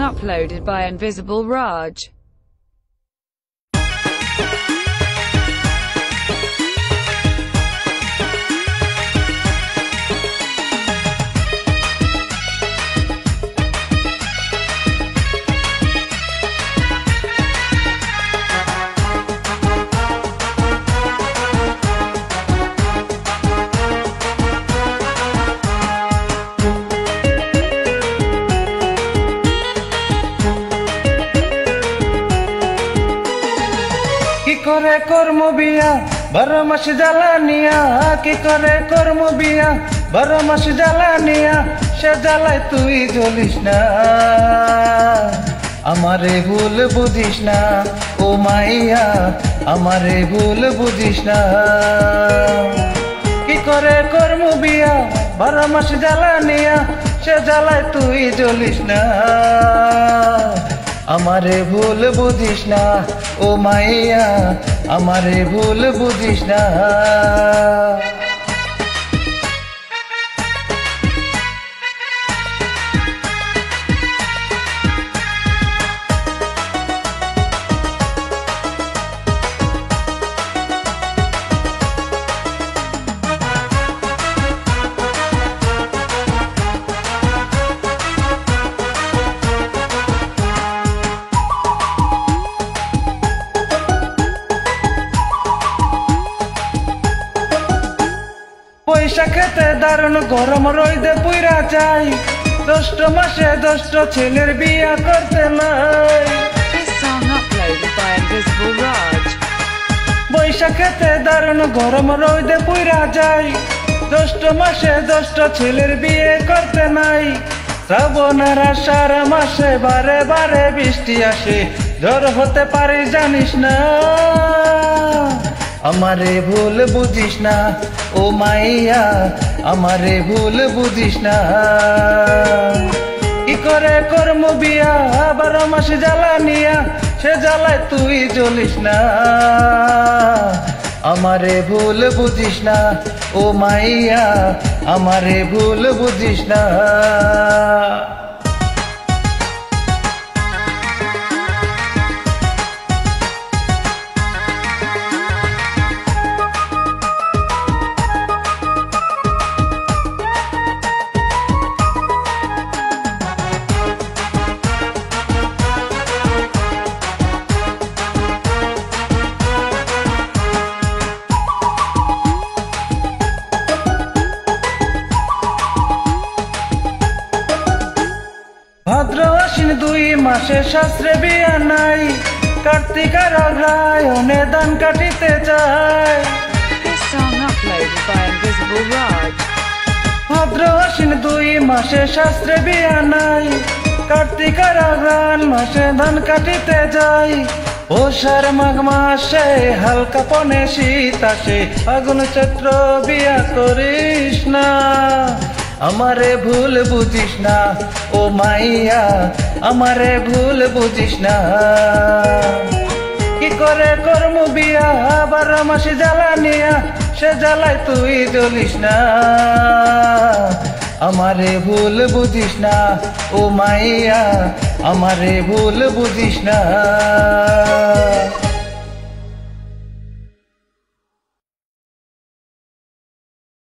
uploaded by Invisible Raj. কি করে করমু বিয়া 12 মাস জ্বালানিয়া, কি করে করমু বিয়া 12 মাস জ্বালানিয়া, সে জ্বালায় তুই জ্বলিস না, আমারে ভুল বুঝিস না ও মাইয়া, আমারে ভুল বুঝিস না। কি করে করমু বিয়া 12 মাস জ্বালানিয়া, সে জ্বালায় তুই জ্বলিস না, আমারে ভুল বুঝিস না ও মাইয়া, আমারে ভুল বুঝিস না। পয়সা খেতে দারুণ গরম রইদে পুইরা যাই, 10 মাসে 10 ছেলের বিয়া করতে নাই। This song uploaded by Invisible Raj. পয়সা খেতে দারুণ গরম রইদে পুইরা যাই, 10 মাসে 10 ছেলের বিয়ে করতে নাই। শ্রাবণের আষাঢ় মাসে বারে বারে বৃষ্টি আসে, ঝড় হতে পারে জানিস না, আমারে ভুল বুঝিস না ও মাইয়া, আমারে ভুল বুঝিস না। কি করে করমু বিয়া 12 মাস জ্বালানিয়া, সে জ্বালায় তুই জ্বলিস না, আমারে ভুল বুঝিস না ও মাইয়া, আমারে ভুল বুঝিস না। ভাদ্র আশ্বিন 2 মাসে শাস্ত্রে বিয়া নাই, কার্তিক আর অগ্রহায়ণে ধান কাটিতে যায়। This song uploaded by Invisible Raj. ভাদ্র আশ্বিন 2 মাসে শাস্ত্রে বিয়া নাই, কার্তিক আর অগ্রহায়ণ মাসে ধান কাটিতে যায়। পৌষার মাঘ মাসে হালকা পনে শীত আসে, ফাগুন চৈত্র বিয়া করিস না, আমারে ভুল বুঝিস না ও মাইয়া, আমারে ভুল বুঝিস না। কি করে করমু বিয়া 12 মাস জ্বালানিয়া, সে জ্বালায় তুই জ্বলিস না, আমারে ভুল বুঝিস না ও মাইয়া, আমারে ভুল বুঝিস না।